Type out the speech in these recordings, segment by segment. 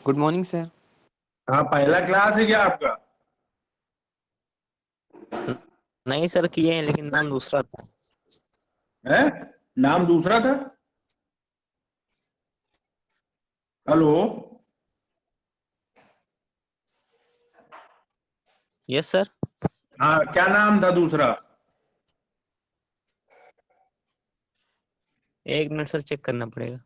Good morning sir. हाँ, पहला class है क्या आपका? न- नहीं सर, किए हैं लेकिन नाम दूसरा था। है? नाम दूसरा था। हेलो। Yes sir. हाँ, क्या नाम था दूसरा? एक मिनट सर, चेक करना पड़ेगा।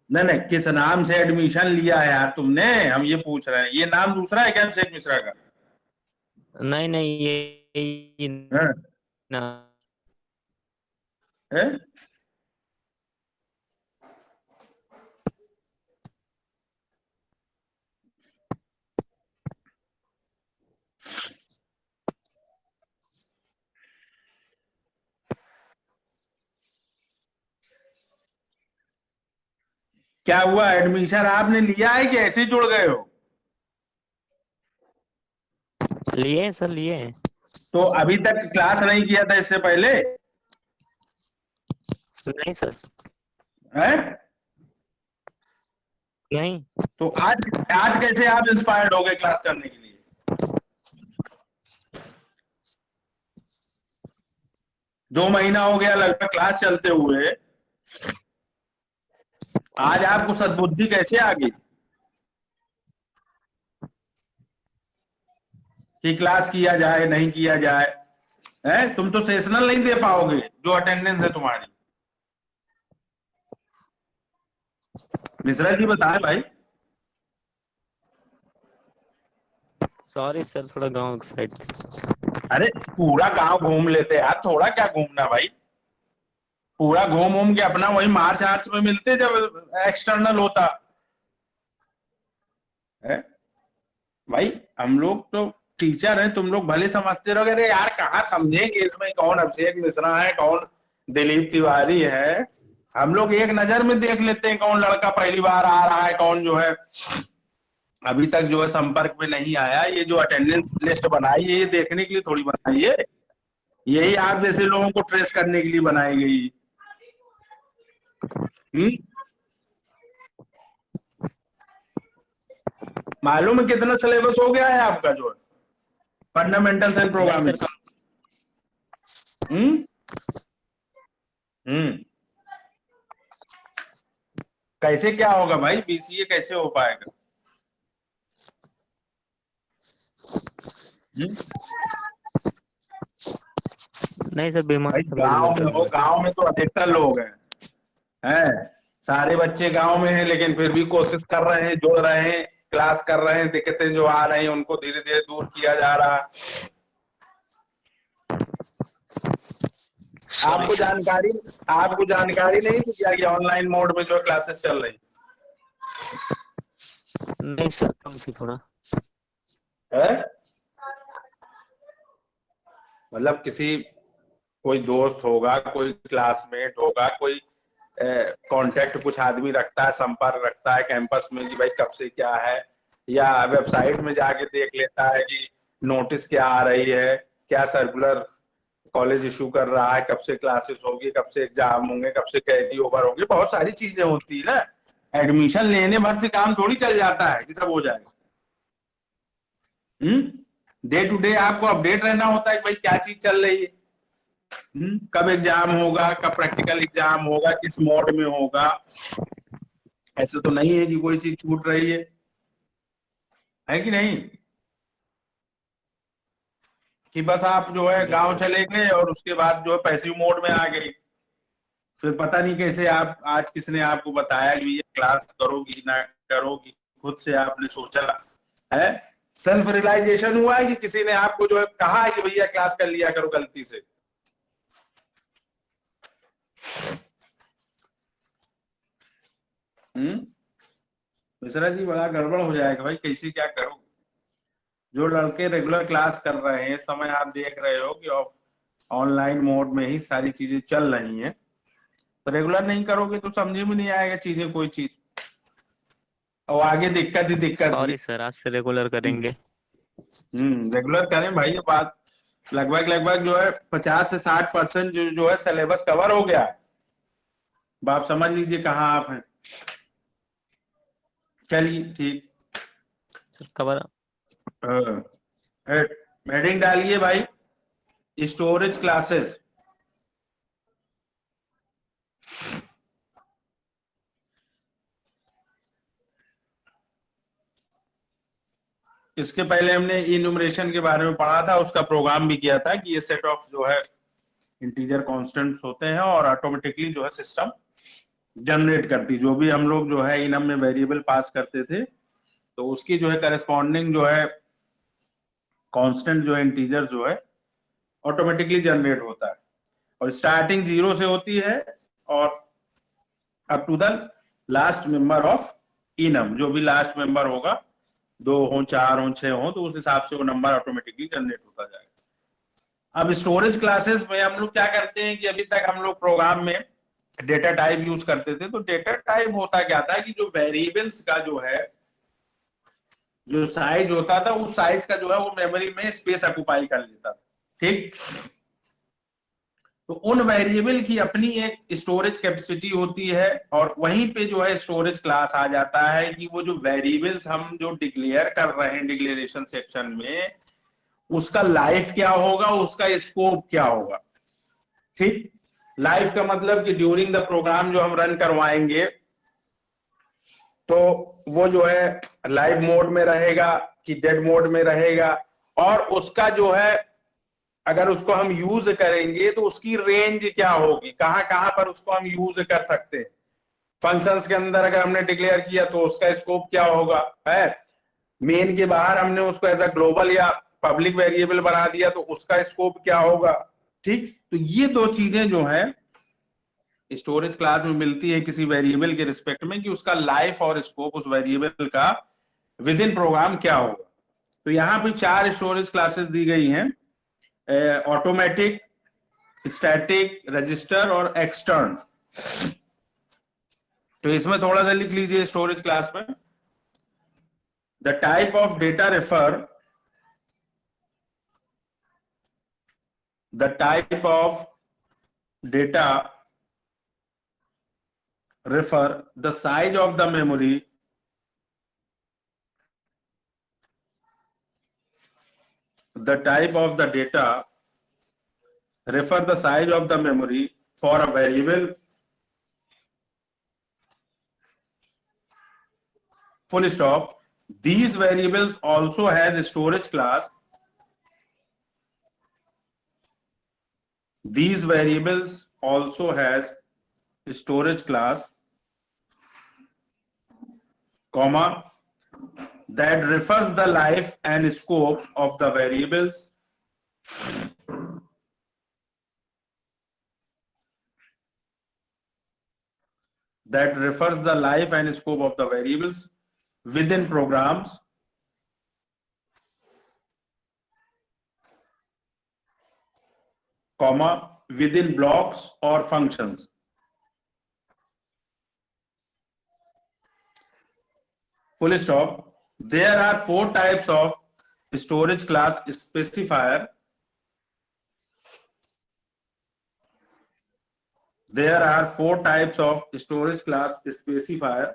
नहीं नहीं, किस नाम से एडमिशन लिया है यार तुमने? हम ये पूछ रहे हैं, ये नाम दूसरा है क्या अभिषेक मिश्रा का? नहीं नहीं, ये है? ना। है? क्या हुआ, एडमिशन आपने लिया है कि ऐसे ही जुड़ गए हो? लिए हैं सर, लिए हैं। तो अभी तक क्लास नहीं किया था इससे पहले? नहीं सर। है? नहीं। तो आज आज कैसे आप इंस्पायर्ड हो गए क्लास करने के लिए? 2 महीना हो गया लगभग क्लास चलते हुए, आज आपको सद्बुद्धि कैसे आ गई कि क्लास किया जाए नहीं किया जाए? है? तुम तो सेशनल नहीं दे पाओगे जो अटेंडेंस है तुम्हारी। मिश्रा जी बताएं भाई। सॉरी सर, थोड़ा गांव साइड। अरे पूरा गांव घूम लेते यार, थोड़ा क्या घूमना भाई। पूरा घूम घूम के अपना वही मार्च आर्च में मिलते जब एक्सटर्नल होता है। भाई हम लोग तो टीचर हैं, तुम लोग भले समझते रहोगे अरे यार कहाँ समझेंगे इसमें कौन अभिषेक मिश्रा है कौन दिलीप तिवारी है। हम लोग एक नजर में देख लेते हैं कौन लड़का पहली बार आ रहा है, कौन जो है अभी तक जो है संपर्क में नहीं आया। ये जो अटेंडेंस लिस्ट बनाई है ये देखने के लिए थोड़ी बनाई है, यही आप जैसे लोगों को ट्रेस करने के लिए बनाई गई। हम्म। मालूम है कितना सिलेबस हो गया है आपका जो है फंडामेंटल्स एंड नहीं सर, प्रोग्रामिंग? हम्म। हम्म। कैसे क्या होगा भाई, बीसीए कैसे हो पाएगा? हम्म? नहीं सर, बीमार भाई था, बेड गांव वेड में हो, में। गांव में तो अधिकतर लोग हैं। सारे बच्चे गांव में हैं लेकिन फिर भी कोशिश कर रहे हैं, जुड़ रहे हैं, क्लास कर रहे हैं, दिक्कतें जो आ रही हैं उनको धीरे धीरे दूर किया जा रहा है। सॉरी आपको सर। जानकारी आपको जानकारी नहीं थी क्या कि ऑनलाइन मोड में जो क्लासेस चल रही नहीं सर, कम थी थोड़ा। है? मतलब किसी कोई दोस्त होगा, कोई क्लासमेट होगा, कोई कांटेक्ट कुछ आदमी रखता है, संपर्क रखता है कैंपस में कि भाई कब से क्या है, या वेबसाइट में जाके देख लेता है कि नोटिस क्या आ रही है, क्या सर्कुलर कॉलेज इशू कर रहा है, कब से क्लासेस होगी, कब से एग्जाम होंगे, कब से कैदी ओवर होंगे, बहुत सारी चीजें होती है ना। एडमिशन लेने भर से काम थोड़ी चल जाता है कि सब हो जाएगा। डे टू डे आपको अपडेट रहना होता है कि भाई क्या चीज चल रही है। कब एग्जाम होगा, कब प्रैक्टिकल एग्जाम होगा, किस मोड में होगा। ऐसे तो नहीं है कि कोई चीज छूट रही है कि नहीं? कि बस आप जो है यस गांव सर। चले गए और उसके बाद जो है पैसिव मोड में आ गए। फिर पता नहीं कैसे आप आज किसने आपको बताया कि ये क्लास करोगी ना करोगी, खुद से आपने सोचा है? सेल्फ रियलाइजेशन हुआ है कि किसी ने आपको जो है कहा है कि भैया क्लास कर लिया करो गलती से? हम्म। मिश्रा जी बड़ा गड़बड़ हो जाएगा भाई, कैसे क्या करो। जो लड़के रेगुलर क्लास कर रहे हैं, समय आप देख रहे हो कि ऑनलाइन मोड में ही सारी चीजें चल रही हैं, तो रेगुलर नहीं करोगे तो समझ में नहीं आएगा चीजें, कोई चीज, और आगे दिक्कत ही दिक्कत ही। सॉरी सर, आज से रेगुलर करेंगे। रेगुलर करें भाई, ये बात लगभग लगभग जो है 50 से 60% जो है सिलेबस कवर हो गया। अब आप समझ लीजिए कहाँ आप हैं। चलिए ठीक। सर कवर हेडिंग डालिए भाई, स्टोरेज क्लासेस। इसके पहले हमने इन्यूमरेशन के बारे में पढ़ा था, उसका प्रोग्राम भी किया था कि ये सेट ऑफ जो है इंटीजर कांस्टेंट्स होते हैं और ऑटोमेटिकली जो है सिस्टम जनरेट करती, जो भी हम लोग जो है इनम में वेरिएबल पास करते थे तो उसकी जो है करस्पॉन्डिंग जो है कांस्टेंट जो है इंटीजर जो है ऑटोमेटिकली जनरेट होता है, और स्टार्टिंग 0 से होती है और up to the last member of enum, जो भी लास्ट मेंबर होगा, 2 हो, 4 हो, 6 हो, तो उस हिसाब से वो नंबर ऑटोमेटिकली जनरेट होता जाएगा। अब स्टोरेज क्लासेस में हम लोग क्या करते हैं कि अभी तक हम लोग प्रोग्राम में डेटा टाइप यूज करते थे, तो डेटा टाइप होता क्या था कि जो वेरिएबल्स का जो है जो साइज होता था, उस साइज का जो है वो मेमोरी में स्पेस ऑक्युपाई कर लेता था, ठीक। तो उन वेरिएबल की अपनी एक स्टोरेज कैपेसिटी होती है, और वहीं पे जो है स्टोरेज क्लास आ जाता है कि वो जो वेरिएबल्स हम जो डिक्लेयर कर रहे हैं डिक्लेरेशन सेक्शन में, उसका लाइफ क्या होगा, उसका स्कोप क्या होगा, ठीक। लाइफ का मतलब कि ड्यूरिंग द प्रोग्राम जो हम रन करवाएंगे तो वो जो है लाइव मोड में रहेगा कि डेड मोड में रहेगा, और उसका जो है अगर उसको हम यूज करेंगे तो उसकी रेंज क्या होगी, कहां कहां पर उसको हम यूज कर सकते हैं। फंक्शंस के अंदर अगर हमने डिक्लेयर किया तो उसका स्कोप क्या होगा, है। मेन के बाहर हमने उसको एज अ ग्लोबल या पब्लिक वेरिएबल बना दिया तो उसका स्कोप क्या होगा, ठीक। तो ये दो चीजें जो है स्टोरेज क्लास में मिलती है किसी वेरिएबल के रिस्पेक्ट में, कि उसका लाइफ और स्कोप उस वेरिएबल का विद इन प्रोग्राम क्या होगा। तो यहां पे 4 स्टोरेज क्लासेस दी गई हैं, ऑटोमेटिक, स्टैटिक, रजिस्टर और एक्सटर्न। तो इसमें थोड़ा सा लिख लीजिए स्टोरेज क्लास में, the type of data refer, the type of data refer the size of the memory, the type of the data refer the size of the memory for a variable, full stop. These variables also has storage class. These variables also has storage class, comma, that refers the life and scope of the variables, that refers the life and scope of the variables within programs, comma, within blocks or functions. Full stop. There are 4 types of storage class specifier. There are 4 types of storage class specifier.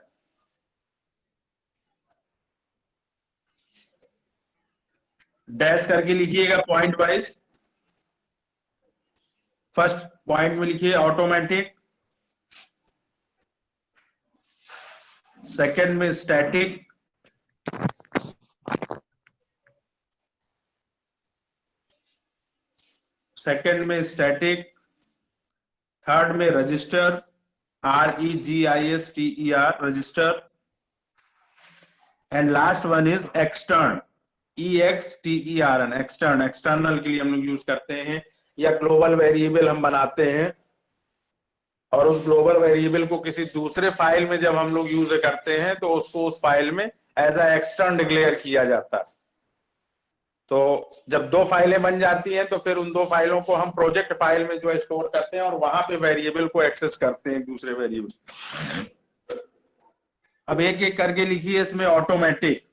Dash करके लिखिएगा point wise. First point में लिखिए automatic, second में static, third में register, REGISTER, register, and last one is extern, EXTERN, extern. External के लिए हम लोग यूज करते हैं, या ग्लोबल वेरिएबल हम बनाते हैं और उस ग्लोबल वेरिएबल को किसी दूसरे फाइल में जब हम लोग यूज करते हैं तो उसको उस फाइल में एज अ एक्सटर्न डिक्लेयर किया जाता है। तो जब 2 फाइलें बन जाती हैं तो फिर उन 2 फाइलों को हम प्रोजेक्ट फाइल में जो है स्टोर करते हैं और वहां पे वेरिएबल को एक्सेस करते हैं दूसरे वेरिएबल। अब एक एक करके लिखिए इसमें ऑटोमेटिक,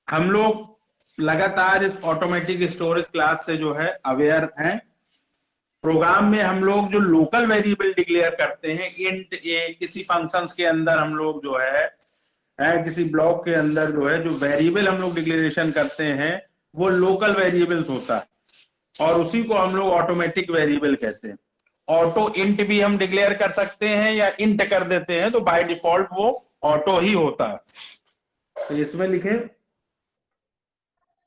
हम लोग लगातार इस ऑटोमेटिक स्टोरेज क्लास से जो है अवेयर हैं। प्रोग्राम में हम लोग जो लोकल वेरिएबल डिक्लेयर करते हैं, इंट ए, किसी फंक्शंस के अंदर हम लोग जो है किसी ब्लॉक के अंदर जो है जो वेरिएबल हम लोग डिक्लेरेशन करते हैं वो लोकल वेरिएबल्स होता है, और उसी को हम लोग ऑटोमेटिक वेरिएबल कहते हैं। ऑटो इंट भी हम डिक्लेयर कर सकते हैं या इंट कर देते हैं, तो बाय डिफॉल्ट वो ऑटो ही होता है। तो इसमें लिखे,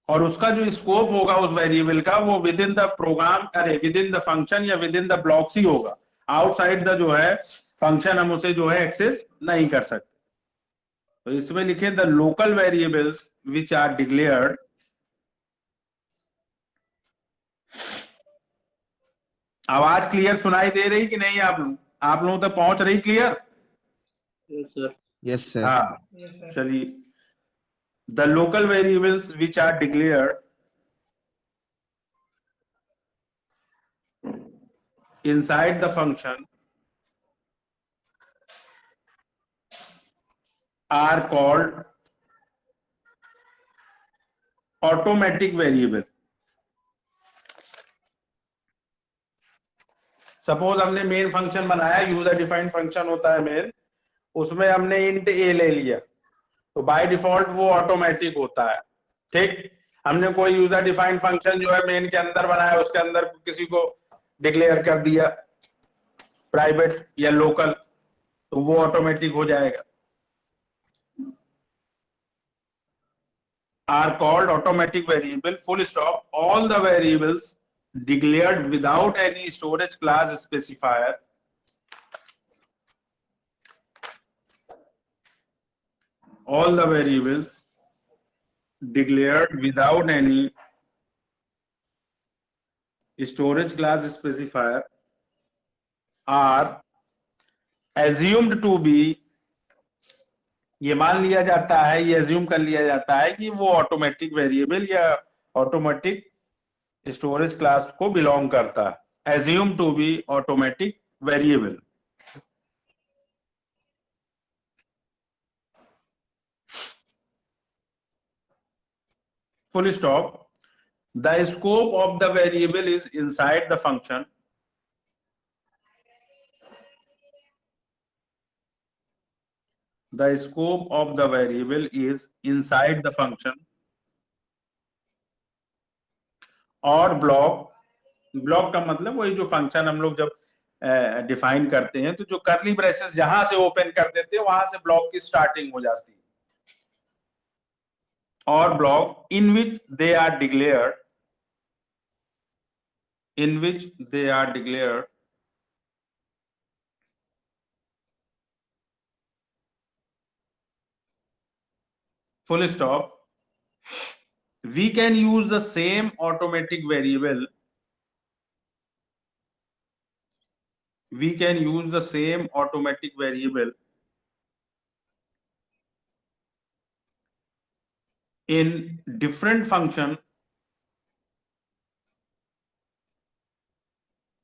और उसका जो स्कोप होगा उस वेरिएबल का वो विद इन द प्रोग्राम, अरे विद इन द फंक्शन या विद इन द ब्लॉक्स ही होगा। आउटसाइड द जो है फंक्शन हम उसे जो है एक्सेस नहीं कर सकते। तो इसमें लिखे the local variables which are declared, आवाज क्लियर सुनाई दे रही कि नहीं? आप लोगों तक पहुंच रही क्लियर? Yes sir. हाँ, चलिए। The local variables which are declared inside the function are called automatic variable। Suppose हमने मेन फंक्शन बनाया, यूजर डिफाइंड फंक्शन होता है मेन, उसमें हमने इंट ए ले लिया, तो बाय डिफॉल्ट वो ऑटोमेटिक होता है। ठीक, हमने कोई यूजर डिफाइंड फंक्शन जो है मेन के अंदर बनाया, उसके अंदर किसी को डिक्लेयर कर दिया प्राइवेट या लोकल, तो वो ऑटोमेटिक हो जाएगा। are called automatic variable, full stop, all the variables declared without any storage class specifier all the variables declared without any storage class specifier are assumed to be, ये मान लिया जाता है, ये एज्यूम कर लिया जाता है कि वो ऑटोमेटिक वेरिएबल या ऑटोमेटिक स्टोरेज क्लास को बिलोंग करता है। Assume to be automatic variable. Full stop. The scope of the variable is inside the function. The scope of the variable is inside the function और block का मतलब वही जो function हम लोग जब डिफाइन करते हैं, तो जो करली ब्रेसेस जहां से ओपन कर देते हैं वहां से ब्लॉक की स्टार्टिंग हो जाती है, और block in which they are declared, in which they are declared full stop. We can use the same automatic variable, we can use the same automatic variable in different function,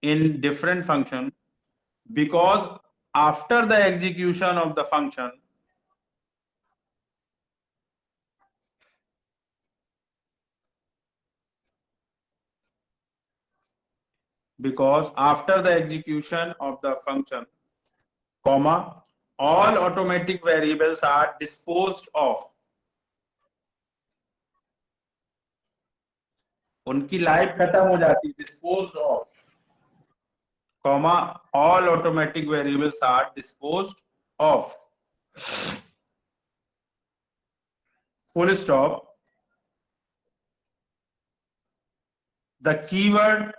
in different function, because after the execution of the function, because after the execution of the function, comma, all automatic variables are disposed of, उनकी life खत्म हो जाती है, disposed of, comma, all automatic variables are disposed of, full stop. The keyword,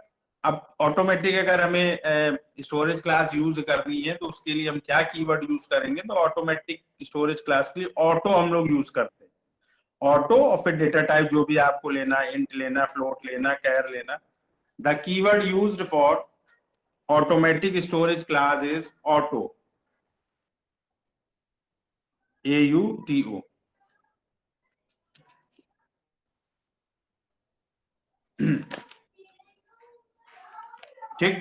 अब automatic अगर हमें storage class use करनी है तो उसके लिए हम क्या कीवर्ड यूज करेंगे? तो ऑटोमेटिक स्टोरेज क्लास के लिए ऑटो हम लोग यूज करते हैं। ऑटो और फिर डेटा टाइप जो भी आपको लेना, इंट लेना, फ्लोट लेना, कैर लेना। The keyword used for automatic storage class is auto, AUTO। ठीक,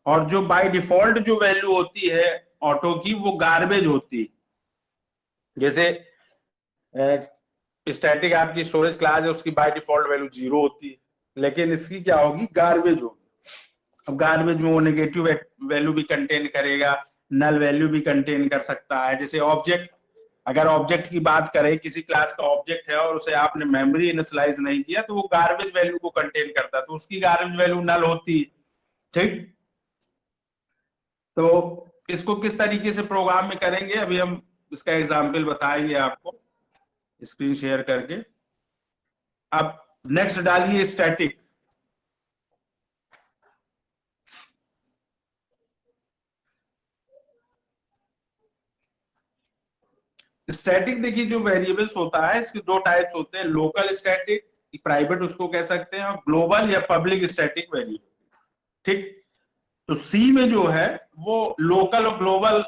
और जो बाय डिफॉल्ट जो वैल्यू होती है ऑटो की वो गार्बेज होती है। जैसे स्टैटिक आपकी स्टोरेज क्लास है, उसकी बाय डिफॉल्ट वैल्यू 0 होती है, लेकिन इसकी क्या होगी, गार्बेज होगी। अब गार्बेज में वो नेगेटिव वैल्यू भी कंटेन करेगा, नल वैल्यू भी कंटेन कर सकता है। जैसे ऑब्जेक्ट, अगर ऑब्जेक्ट की बात करें, किसी क्लास का ऑब्जेक्ट है और उसे आपने मेमोरी इनिशियलाइज नहीं किया तो वो गार्बेज वैल्यू को कंटेन करता है, तो उसकी गार्बेज वैल्यू नल होती है। ठीक, तो इसको किस तरीके से प्रोग्राम में करेंगे, अभी हम इसका एग्जाम्पल बताएंगे आपको स्क्रीन शेयर करके। अब नेक्स्ट डालिए स्टैटिक। स्टैटिक देखिए, जो वेरिएबल्स होता है इसके दो टाइप्स होते हैं, लोकल स्टैटिक, प्राइवेट उसको कह सकते हैं, और ग्लोबल या पब्लिक स्टैटिक वेरिएबल। ठीक, तो सी में जो है वो लोकल और ग्लोबल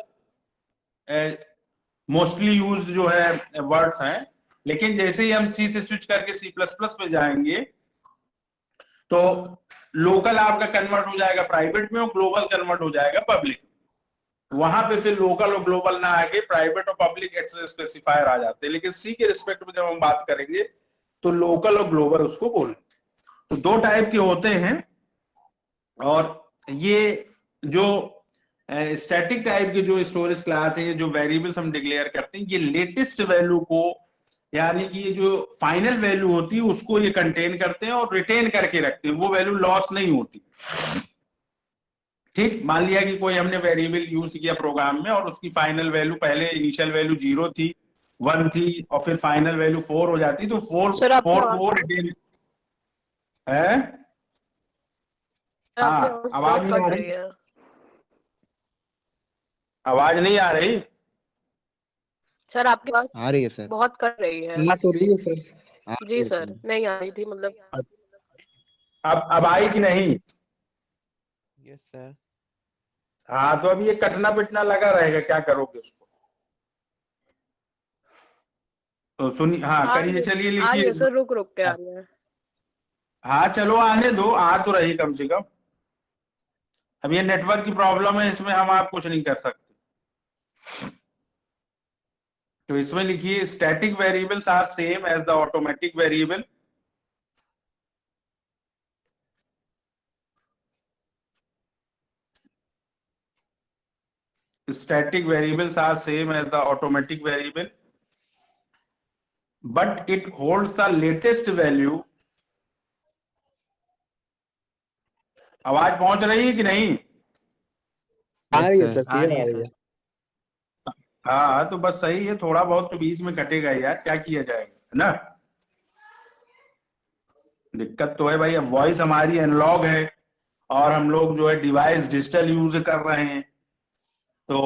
मोस्टली यूज्ड जो है वर्ड्स हैं, लेकिन जैसे ही हम सी से स्विच करके सी प्लस प्लस पे जाएंगे तो लोकल आपका कन्वर्ट हो जाएगा प्राइवेट में और ग्लोबल कन्वर्ट हो जाएगा पब्लिक। वहां पे फिर लोकल और ग्लोबल ना आके प्राइवेट और पब्लिक एक्सेस स्पेसिफायर आ जाते हैं, लेकिन सी के रिस्पेक्ट में जब हम बात करेंगे तो लोकल और ग्लोबल उसको बोलेंगे। तो दो टाइप के होते हैं, और ये जो स्टैटिक टाइप के जो स्टोरेज क्लास है, जो वेरिएबल्स हम डिक्लेयर करते हैं, ये लेटेस्ट वैल्यू को, यानी कि ये जो फाइनल वैल्यू होती है उसको ये कंटेन करते हैं और रिटेन करके रखते हैं, वो वैल्यू लॉस नहीं होती। ठीक, मान लिया कि कोई हमने वेरिएबल यूज किया प्रोग्राम में और उसकी फाइनल वैल्यू, पहले इनिशियल वैल्यू 0 थी, 1 थी, और फिर फाइनल वैल्यू 4 हो जाती, तो 4 सर आपकी 4 को आवाज वो रिटेन है। सर आपकी हाँ, आवाज आवाज बहुत नहीं आ कट रही, रही है। आवाज नहीं आ रही। सर आपकी आवाज आ रही है सर। बहुत कट रही है। आ तो रही है सर। आ जी रही है सर, नहीं आ रही थी मतलब। अब आई कि नहीं? Yes sir. हाँ, तो अब ये कटना पिटना लगा रहेगा, क्या करोगे उसको? तो सुनिए, हाँ आ करिए, रही चलिए आ रही है लिखिए। सर, रुक रुक के आ रही है। हाँ चलो आने दो, आ तो रही कम से कम। अब ये नेटवर्क की प्रॉब्लम है, इसमें हम आप कुछ नहीं कर सकते। तो इसमें लिखिए static variables are same as the automatic variable. Static variables are same as the automatic variable, but it holds the latest value. आवाज पहुंच रही है कि नहीं? आ रही है सर, आ क्लियर रही आ है रही सर। है। हाँ, तो बस सही है, थोड़ा बहुत तो बीच में कटेगा यार, क्या किया जाएगा, है ना। दिक्कत तो है भाई, अब वॉइस हमारी एनालॉग है और हम लोग जो है डिवाइस डिजिटल यूज कर रहे हैं, तो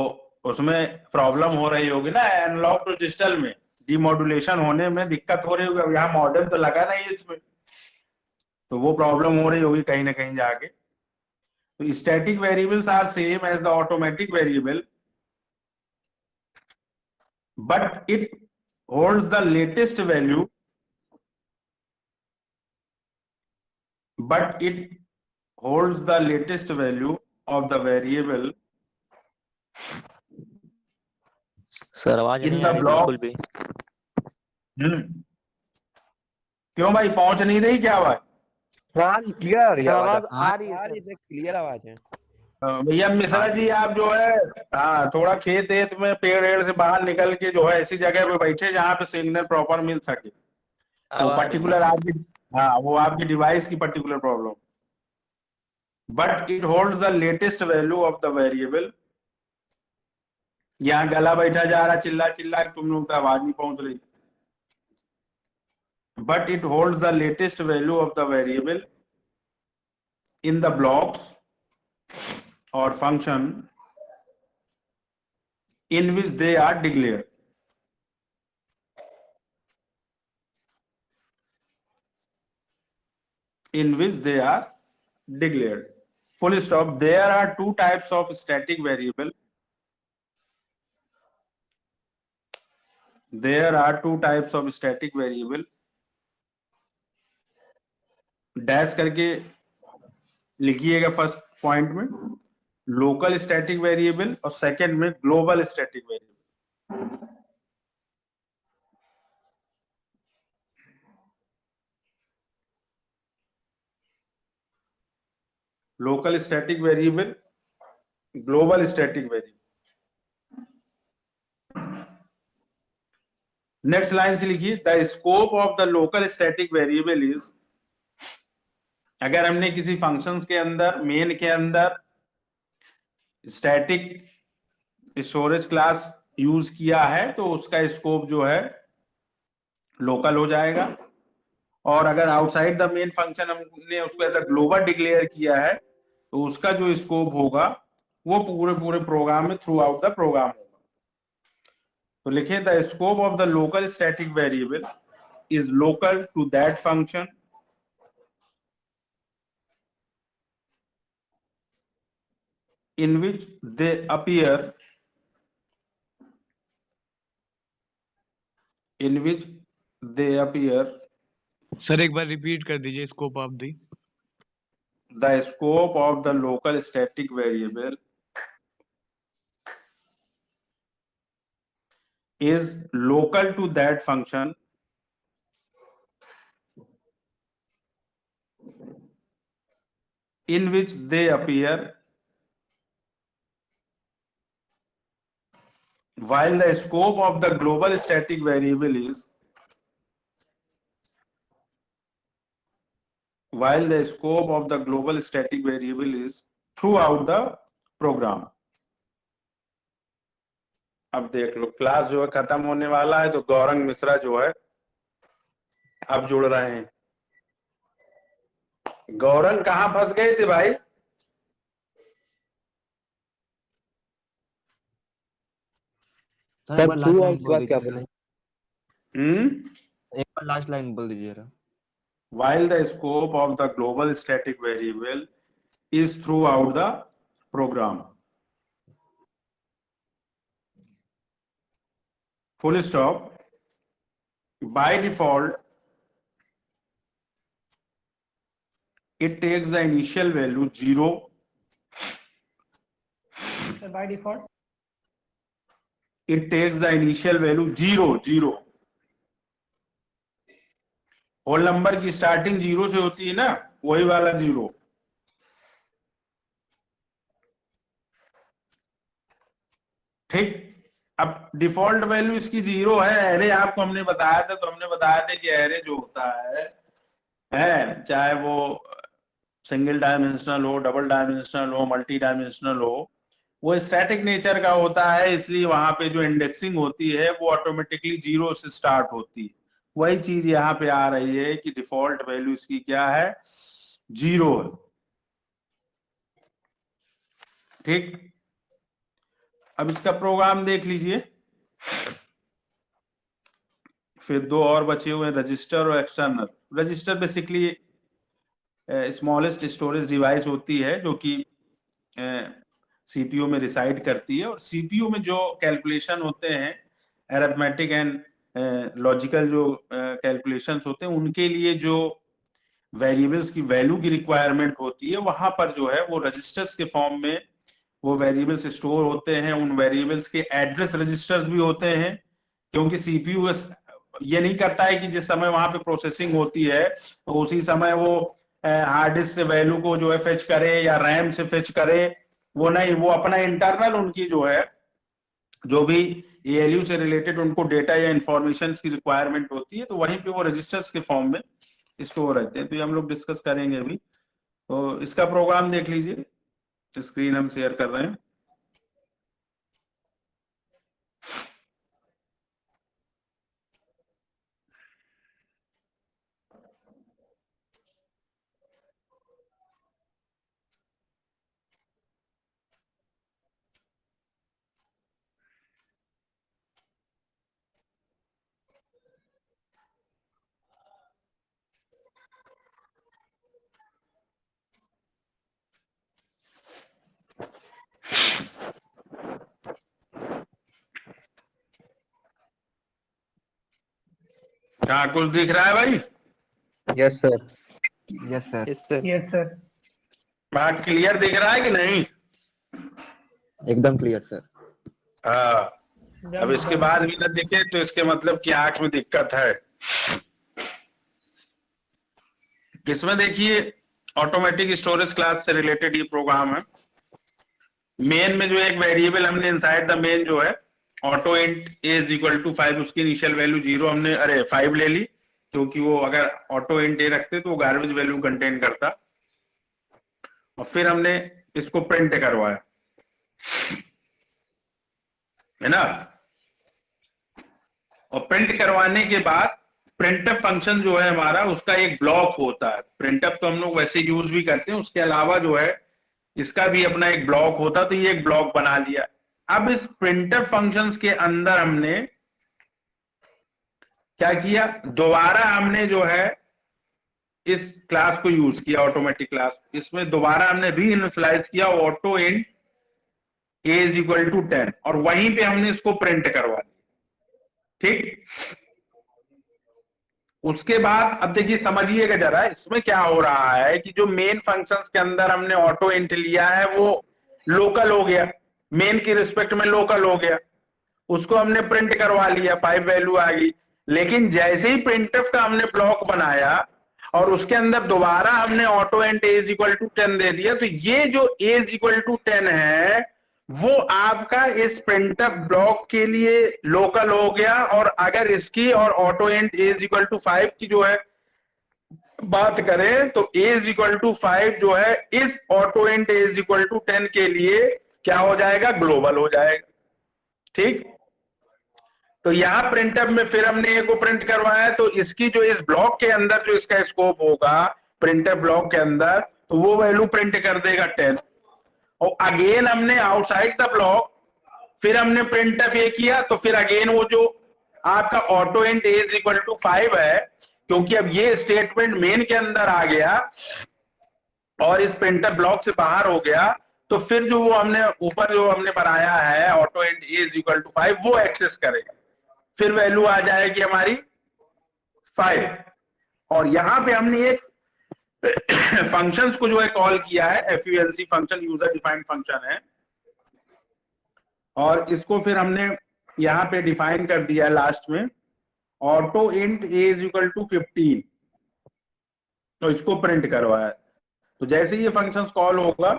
उसमें प्रॉब्लम हो रही होगी ना, एनालॉग टू डिजिटल में डिमॉड्यूलेशन होने में दिक्कत हो रही होगी। अब यहाँ मॉडेम तो लगा नहीं है इसमें, तो वो प्रॉब्लम हो रही होगी कहीं ना कहीं जाके। तो static variables are same as the automatic variable, but it holds the latest value, but it holds the latest value of the variable sir आवाज in नहीं the आ रही block। बिल्कुल भी। क्यों भाई, पहुंच नहीं रही क्या आवाज? हाँ क्लियर आ रही है आवाज। आ रही है सर। क्लियर आवाज है। भैया मिश्रा जी, आप जो है, हाँ थोड़ा खेत एत में पेड़ एड़ से बाहर निकल के जो है ऐसी जगह पे बैठे जहां पे सिग्नल प्रॉपर मिल सके। तो आवाज पर्टिकुलर आपकी, हाँ वो आपकी डिवाइस की particular problem. But it holds the latest value of the variable. यहाँ गला बैठा जा रहा, चिल्ला चिल्ला तुम लोग का आवाज नहीं पहुंच रही। But it holds the latest value of the variable in the blocks or function in which they are declared. In which they are declared. Full stop. There are two types of static variable. There are two types of static variable. Dash करके लिखिएगा first point में। Local static variable और second में global static variable. Local static variable, global static variable. Next line से लिखिए, the scope of the local static variable is, अगर हमने किसी फंक्शंस के अंदर, मेन के अंदर स्टैटिक स्टोरेज क्लास यूज किया है तो उसका स्कोप जो है लोकल हो जाएगा, और अगर आउटसाइड द मेन फंक्शन हमने उसको एज अ ग्लोबल डिक्लेयर किया है तो उसका जो स्कोप होगा वो पूरे प्रोग्राम में थ्रू आउट द प्रोग्राम होगा। तो लिखिए, the scope of the local static variable is local to that function in which they appear, sir एक बार रिपीट कर दीजिए, scope of the. the scope of the local static variable is local to that function in which they appear, while the scope of the global static variable is throughout the program। अब देख लो, class जो है खत्म होने वाला है तो गौरंग मिश्रा जो है अब जुड़ रहे हैं। गौरंग कहाँ फंस गए थे भाई? सर टू आउट का क्या बोले? एक बार लास्ट लाइन बोल दीजिए। While the scope of the global static variable is throughout the program, full stop, by default it takes the initial value 0. By default It takes the initial value 0। Whole number की starting 0 से होती है ना, वही वाला 0। ठीक, अब default value इसकी 0 है। एरे आपको हमने बताया था, तो हमने बताया था कि एरे जो होता है चाहे वो सिंगल डायमेंशनल हो, डबल डायमेंशनल हो, मल्टी डायमेंशनल हो, वो स्टैटिक नेचर का होता है, इसलिए वहां पे जो इंडेक्सिंग होती है वो ऑटोमेटिकली 0 से स्टार्ट होती है। वही चीज यहाँ पे आ रही है कि डिफॉल्ट वैल्यू इसकी क्या है, 0 है। ठीक, अब इसका प्रोग्राम देख लीजिए। फिर दो और बचे हुए हैं, रजिस्टर और external. Register basically smallest storage device होती है जो कि सीपीयू में रिसाइड करती है, और सीपीयू में जो कैलकुलेशन होते हैं, अरिथमेटिक एंड लॉजिकल जो कैलकुलेशंस होते हैं, उनके लिए जो वेरिएबल्स की वैल्यू की रिक्वायरमेंट होती है, वहां पर जो है वो रजिस्टर्स के फॉर्म में वो वेरिएबल्स स्टोर होते हैं। उन वेरिएबल्स के एड्रेस रजिस्टर्स भी होते हैं, क्योंकि सीपीयू ये नहीं करता है कि जिस समय वहां पे प्रोसेसिंग होती है तो उसी समय वो हार्ड डिस्क से वैल्यू को जो है फेच करे या रैम से फेच करे, वो नहीं, वो अपना इंटरनल उनकी जो है, जो भी एएलयू से रिलेटेड उनको डेटा या इंफॉर्मेशन की रिक्वायरमेंट होती है, तो वहीं पे वो रजिस्टर्स के फॉर्म में स्टोर रहते हैं। तो ये हम लोग डिस्कस करेंगे अभी। तो इसका प्रोग्राम देख लीजिए, स्क्रीन हम शेयर कर रहे हैं। क्या कुछ दिख रहा है भाई? Yes sir. Yes sir. yes sir बात क्लियर दिख रहा है कि नहीं? एकदम क्लियर सर। हाँ, अब इसके बाद भी न दिखे तो इसके मतलब कि आंख में दिक्कत है। इसमें देखिए ऑटोमेटिक स्टोरेज क्लास से रिलेटेड ये प्रोग्राम है। मेन में जो एक वेरिएबल हमने इनसाइड द मेन जो है auto int is equal to 5, उसकी इनिशियल वैल्यू 0 हमने 5 ले ली, क्योंकि वो अगर ऑटो इंट ए रखते तो वो गार्बेज वैल्यू कंटेन करता। और फिर हमने इसको प्रिंट करवाया, है ना। और प्रिंट करवाने के बाद प्रिंटअप फंक्शन जो है हमारा, उसका एक ब्लॉक होता है। प्रिंटअप तो हम लोग वैसे यूज भी करते हैं, उसके अलावा जो है इसका भी अपना एक ब्लॉक होता, तो ये एक ब्लॉक बना लिया। अब इस प्रिंटअप फंक्शंस के अंदर हमने क्या किया, दोबारा हमने जो है इस क्लास को यूज किया, ऑटोमेटिक क्लास। इसमें दोबारा हमने री इनिशियलाइज किया auto int a is equal to 10, और वहीं पे हमने इसको प्रिंट करवा दिया। ठीक, उसके बाद अब देखिए समझिएगा जरा, इसमें क्या हो रहा है कि जो मेन फंक्शंस के अंदर हमने ऑटो इंट लिया है वो लोकल हो गया, मेन की रिस्पेक्ट में लोकल हो गया, उसको हमने प्रिंट करवा लिया, 5 वैल्यू आ गई। लेकिन जैसे ही प्रिंटफ का हमने ब्लॉक बनाया और उसके अंदर दोबारा हमने auto int a is equal to 10 दे दिया, तो ये जो ए इज इक्वल टू 10 है वो आपका इस प्रिंटफ ब्लॉक के लिए लोकल हो गया। और अगर इसकी और auto int a is equal to 5 की जो है बात करें तो ए इज इक्वल टू 5 जो है इस auto int a is equal to 10 के लिए क्या हो जाएगा, ग्लोबल हो जाएगा। ठीक, तो यहां प्रिंटअप में फिर हमने ए को प्रिंट करवाया, तो इसकी जो इस ब्लॉक के अंदर जो इसका स्कोप होगा प्रिंटअप ब्लॉक के अंदर, तो वो वैल्यू प्रिंट कर देगा 10। और अगेन हमने आउटसाइड द ब्लॉक फिर हमने प्रिंटअप ए किया, तो फिर अगेन वो जो आपका auto int a is equal to 5 है, क्योंकि अब ये स्टेटमेंट मेन के अंदर आ गया और इस प्रिंटअप ब्लॉक से बाहर हो गया, तो फिर जो वो हमने ऊपर जो हमने बनाया है auto int a is equal to 5 वो एक्सेस करेगा, फिर वैल्यू आ जाएगी हमारी 5। और यहां पे हमने एक फंक्शंस को जो है कॉल किया है, FUNC function, user defined function है, और इसको फिर हमने यहां पे डिफाइन कर दिया है लास्ट में, auto int a is equal to 15, तो इसको प्रिंट करवाया। तो जैसे ये फंक्शंस कॉल होगा,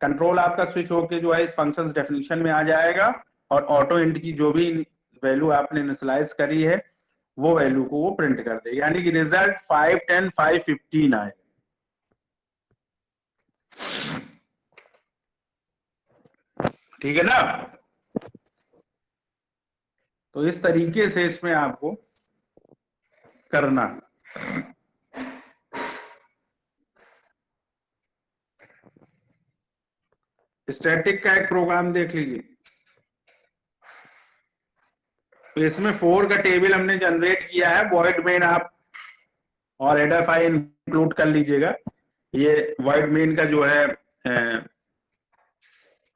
कंट्रोल आपका स्विच होके जो है इस फंक्शंस डेफिनेशन में आ जाएगा, और ऑटो इंट की जो भी वैल्यू आपने इनिशियलाइज करी है वो वैल्यू को वो प्रिंट कर देगा, यानी कि रिजल्ट 5, 10, 5, 15 आए। ठीक है ना। तो इस तरीके से इसमें आपको करना। स्टैटिक का एक प्रोग्राम देख लीजिए, तो इसमें 4 का टेबल हमने जनरेट किया है, वॉइड मेन आप और हेडर फाइल इंक्लूड कर लीजिएगा। ये वॉइड मेन का जो है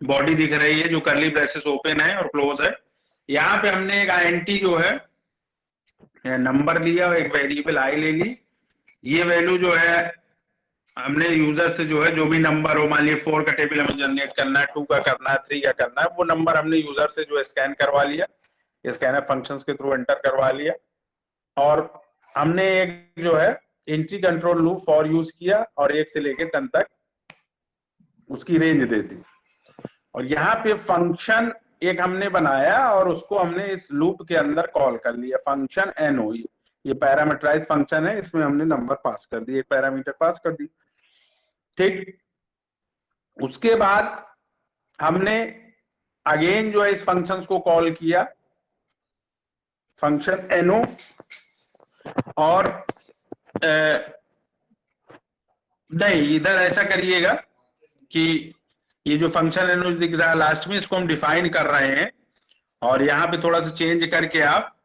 बॉडी दिख रही है जो करली ब्रेसेस ओपन है और क्लोज है। यहाँ पे हमने एक आईएनटी जो है नंबर लिया और एक वेरिएबल आई ले ली। ये वैल्यू जो है हमने यूजर से जो है जो भी नंबर हो, मान लीजिए 4 का टेबल हमें जनरेट करना है, 2 का करना है, 3 का करना है, वो नंबर हमने यूजर से जो है स्कैन करवा लिया, स्कैनर फंक्शंस के थ्रू एंटर करवा लिया। और हमने एक जो है entry control loop for use किया और 1 से लेकर 10 तक उसकी रेंज दे दी। और यहाँ पे फंक्शन एक हमने बनाया और उसको हमने इस लूप के अंदर कॉल कर लिया, फंक्शन एनो। ये पैरामीटराइज फंक्शन है, इसमें हमने नंबर पास कर दी, एक पैरामीटर पास कर दी। ठीक, उसके बाद हमने अगेन जो है इस फंक्शन को कॉल किया, फंक्शन एनो, और नहीं, इधर ऐसा करिएगा कि ये जो फंक्शन एनो दिख रहा है लास्ट में, इसको हम डिफाइन कर रहे हैं, और यहाँ पे थोड़ा सा चेंज करके आप,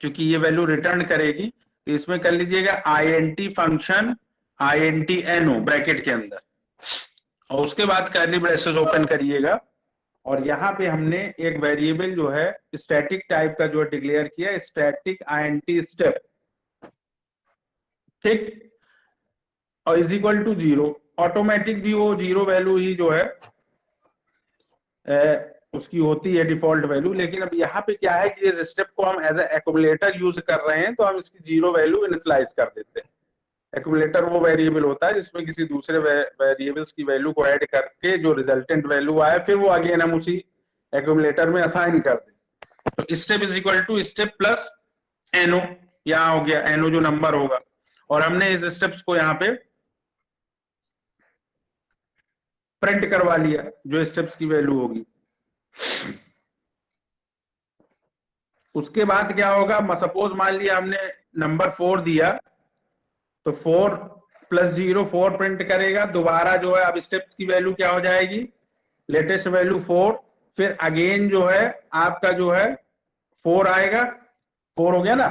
क्योंकि ये वैल्यू रिटर्न करेगी, तो इसमें कर लीजिएगा INT फंक्शन INT एनो ब्रैकेट के अंदर, और उसके बाद कर्ली ब्रेसेस ओपन करिएगा। और यहाँ पे हमने एक वेरिएबल जो है स्टैटिक टाइप का जो डिक्लेयर किया, स्टैटिक INT स्टेप। ठीक, और इज इक्वल टू 0। ऑटोमेटिक भी वो 0 वैल्यू ही जो है उसकी होती है डिफॉल्ट वैल्यू। लेकिन अब यहाँ पे क्या है कि इस स्टेप को हम एज ए एक्यूमुलेटर यूज कर रहे हैं, तो हम इसकी 0 वैल्यू इनिशियलाइज कर देते हैं। एक्यूमुलेटर वो वेरिएबल होता है जिसमें किसी दूसरे वेरिएबल्स की वैल्यू को ऐड करके जो रिजल्टेंट वैल्यू आए फिर वो अगेन हम उसी एक्यूमुलेटर में असाइन कर दें। तो step is equal to step plus N O, यहाँ हो गया एनओ जो नंबर होगा, और हमने इस स्टेप्स को यहाँ पे प्रिंट करवा लिया जो स्टेप्स की वैल्यू होगी। उसके बाद क्या होगा, सपोज मान लिया हमने नंबर 4 दिया, तो 4 + 0 4 प्रिंट करेगा। दोबारा जो है अब स्टेप्स की वैल्यू क्या हो जाएगी, लेटेस्ट वैल्यू 4, फिर अगेन जो है आपका जो है 4 आएगा। 4 हो गया ना,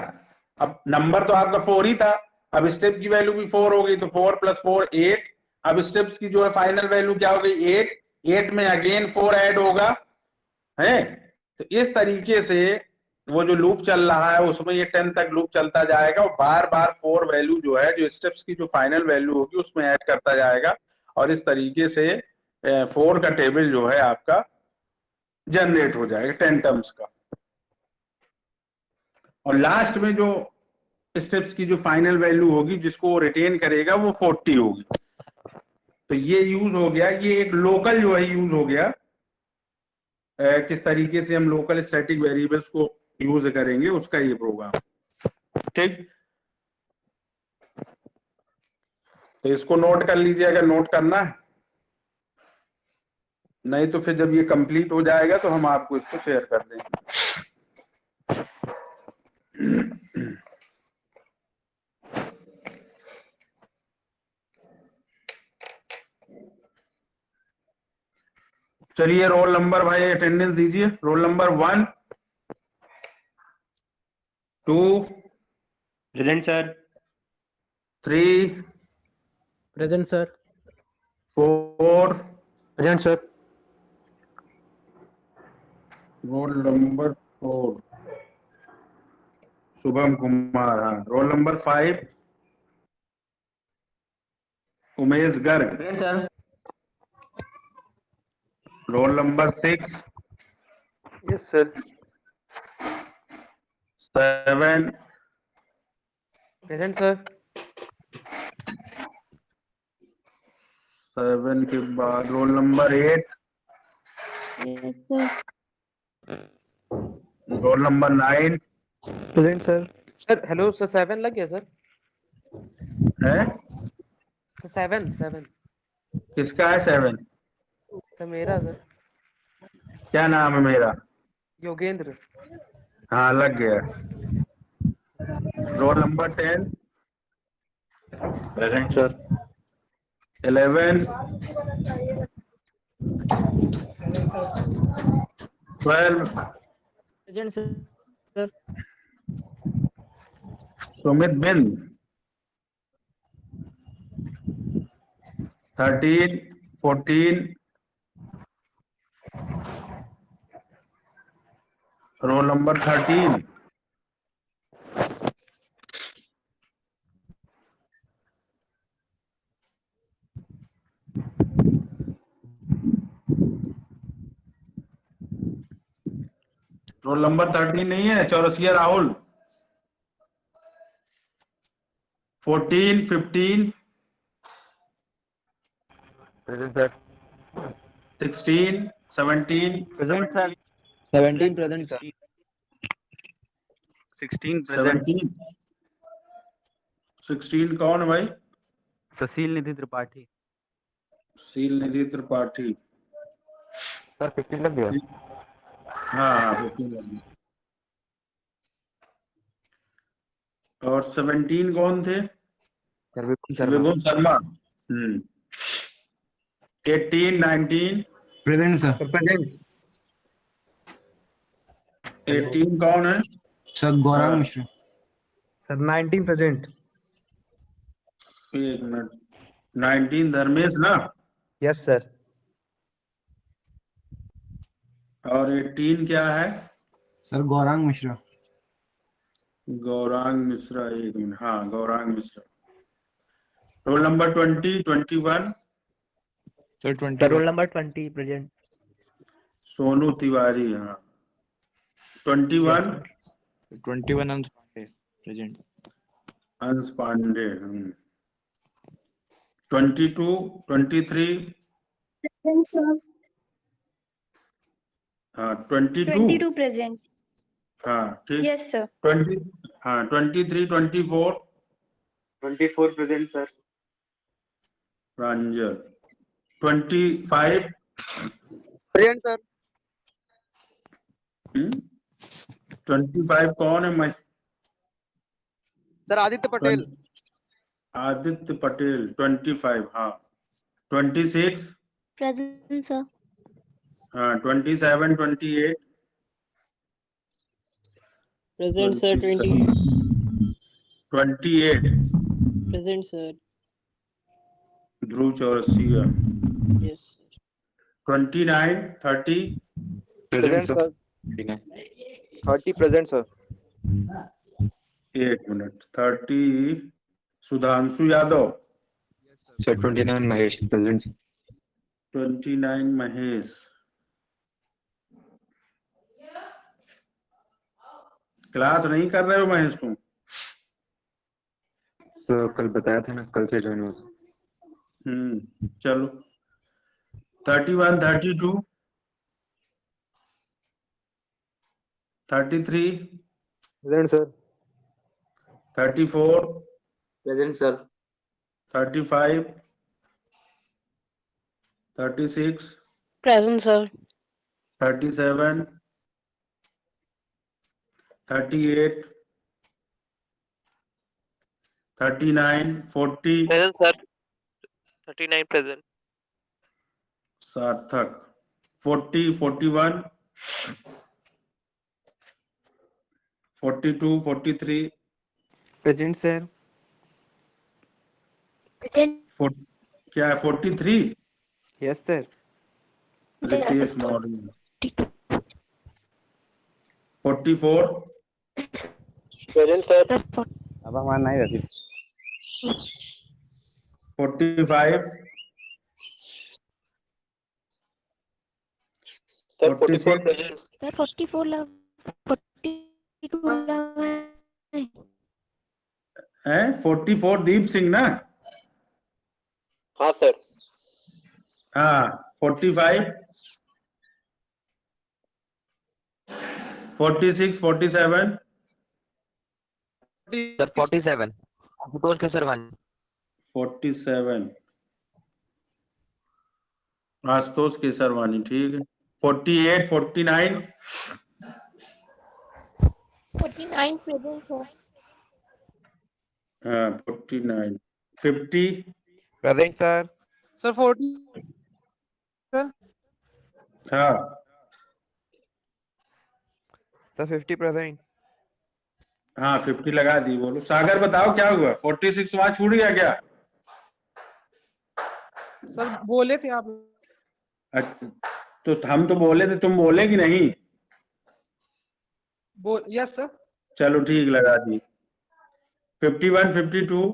अब नंबर तो आपका 4 ही था, अब स्टेप की वैल्यू भी 4 हो गई, तो 4 + 4 8। अब स्टेप्स की जो है फाइनल वैल्यू क्या हो गई 8, 8 में अगेन 4 ऐड होगा है। तो इस तरीके से वो जो लूप चल रहा है उसमें ये 10 तक लूप चलता जाएगा, और बार बार 4 वैल्यू जो है जो स्टेप्स की जो फाइनल वैल्यू होगी उसमें ऐड करता जाएगा, और इस तरीके से 4 का टेबल जो है आपका जनरेट हो जाएगा 10 टर्म्स का। और लास्ट में जो स्टेप्स की जो फाइनल वैल्यू होगी जिसको वो रिटेन करेगा वो 40 होगी। तो ये यूज हो गया, ये एक लोकल जो है यूज हो गया, किस तरीके से हम लोकल स्टैटिक वेरिएबल्स को यूज करेंगे उसका ये प्रोग्राम। ठीक, तो इसको नोट कर लीजिए अगर नोट करना है, नहीं तो फिर जब ये कंप्लीट हो जाएगा तो हम आपको इसको शेयर कर देंगे। चलिए रोल नंबर भाई अटेंडेंस दीजिए। Roll number 1 2 present sir. 3 present sir. 4 present sir. Roll number 4 Shubham Kumar. हाँ, roll number 5 Umesh Garg. Present sir. Roll number 6 yes sir. 7 present sir. 7 के बाद roll number 8 yes sir. Roll number 9 present sir. Sir hello sir, 7 लग गया sir. है। Sir 7 किसका है 7? Sir मेरा sir, क्या नाम है मेरा? योगेंद्र। हाँ लग गया। Roll number 10 present sir. 11 12 present sir. Sumit Bind 13 14 roll number 13 roll number 13 नहीं है, Chaurasia Rahul. 14 15 present sir. 16 17 present sir. 17 present sir. 16 present. 16 कौन है भाई? सुशील निधि त्रिपाठी। सील निधि त्रिपाठी। सर 15 लग गया। हाँ 15 लग गया। और 17 कौन थे? विभुन शर्मा। 18 19 present sir. प्रेजेंट 18 कौन है? Sir Gaurang Mishra. Sir 19 present. एक मिनट, 19 धर्मेश ना, यस सर। और 18 क्या है? सर गौरांग मिश्रा। गौरांग मिश्रा। एक मिनट, हाँ Gaurang Mishra. Roll number 20 21 sir roll number 20 present. Sonu Tiwari, हाँ। 21 21 अंश पांडे प्रेजेंट। अंश पांडे। 22 23 Present, sir. हाँ 22 22 present. हाँ ठीक। Yes, sir. 20 हाँ 23 24 24 present, sir. प्रांजल। 25 Present, sir. 25 कौन है? मैं Sir, Aditya Patel. Aditya Patel 25, हाँ। 26 Present, sir. हाँ 27 28 Present, sir. 20. 28 Present, sir. ध्रुव Chaurasia. Yes, sir. 29 30 Present, sir. 30 present, sir. एक minute. 30 Sudhanshu Yadav. Sir, 29 Mahesh present. 29 Mahesh. Class नहीं कर रहे हो महेश तुम? तो कल बताया था ना, कल से ज्वाइन हो। चलो। 31 32 33 Present, sir. 34 Present, sir. 35 36 Present, sir. 37 38 39 40 Present, sir. 39 present. सार्थक 40 41 42 43 Present, sir. क्या है 43? Yes, sir. Ritesh Maurya. 44 Present, sir. अब हमारा नहीं रहती। 45 Sir, 44 46 present. Sir, 44 love. 42 love है। है 44 दीप सिंह ना? हाँ सर। हाँ 45 46 47 सर 47 आशुतोष केसरवानी। 47 आशुतोष केसरवानी, ठीक है। 48 49 49 present, sir. हाँ 49 50 Present, sir. Sir, 40. Sir. हाँ Sir, 50 present. हाँ 50 लगा दी। बोलो सागर, बताओ क्या हुआ? 46 वहां छूट गया क्या? सर बोले थे आप। अच्छा, तो हम तो बोले थे, तुम बोले कि नहीं? Yes sir. चलो ठीक, लगा दी। 51 52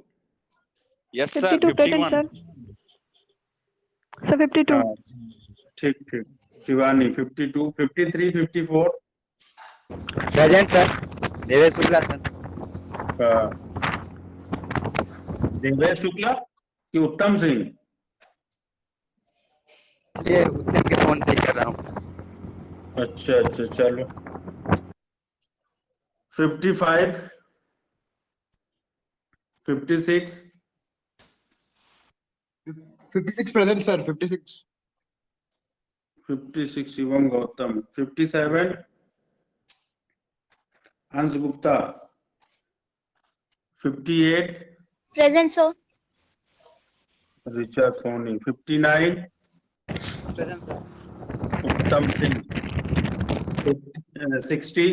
यस 52 present, sir. Sir, 52. हाँ ठीक ठीक। Shivani 52 53 54 Present, sir. Devesh Shukla, sir. हाँ। देवेश शुक्ला कि उत्तम सिंह? ये उत्तम के फोन से कर रहा हूँ। अच्छा अच्छा चलो। 55 56 56 present, sir. 56. 56 शिवम गौतम। 57 अंश Gupta. 58 Present, sir. Richa Soni. 59 Present, sir. Uttam Singh. 60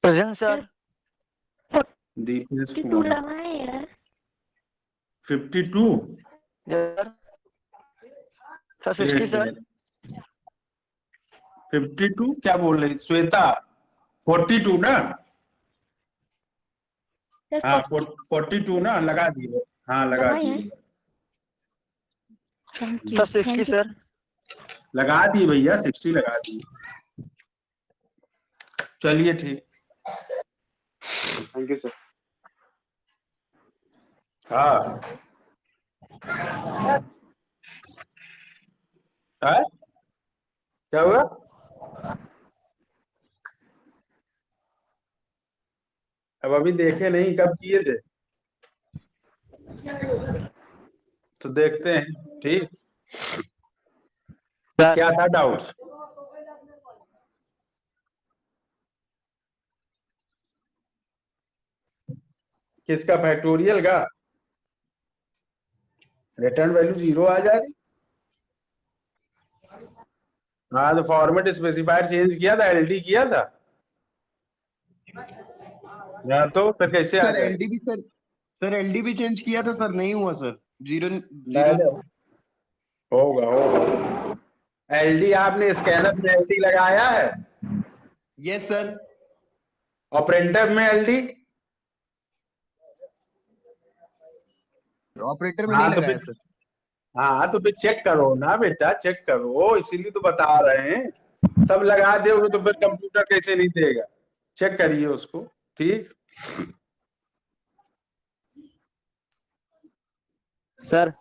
present sir. Deepesh 52 Kumar. लगा है यार। 52 सर 50 सर। 52 क्या बोल रही श्वेता? 42 ना? Sir, हाँ 42 ना, लगा दिए। हाँ लगा लगा दिए। है। Thank you. Sir 60 Thank you. Sir. लगा दिए भैया, 60 लगा दिए। चलिए ठीक। Thank you sir. हाँ है? क्या हुआ? अब अभी देखे नहीं, कब किए थे? तो देखते हैं। ठीक, क्या था डाउट? किसका? फैक्टोरियल का? रिटर्न वैल्यू 0 आ जा रही। हाँ तो फॉर्मेट स्पेसिफायर चेंज किया था, एलडी किया था। या तो फिर कैसे आ सर जाए? एलडी भी सर एलडी भी चेंज किया था सर, नहीं हुआ सर। जीरो होगा होगा। एलडी आपने स्कैनर में एलडी लगाया है? Yes sir. और प्रिंटर में एलडी? ऑपरेटर में हाँ नहीं तो लगाया फिर, सर। हाँ तो फिर चेक करो ना बेटा, चेक करो, इसीलिए तो बता रहे हैं। सब लगा दोगे तो फिर कंप्यूटर कैसे नहीं देगा? चेक करिए उसको। ठीक सर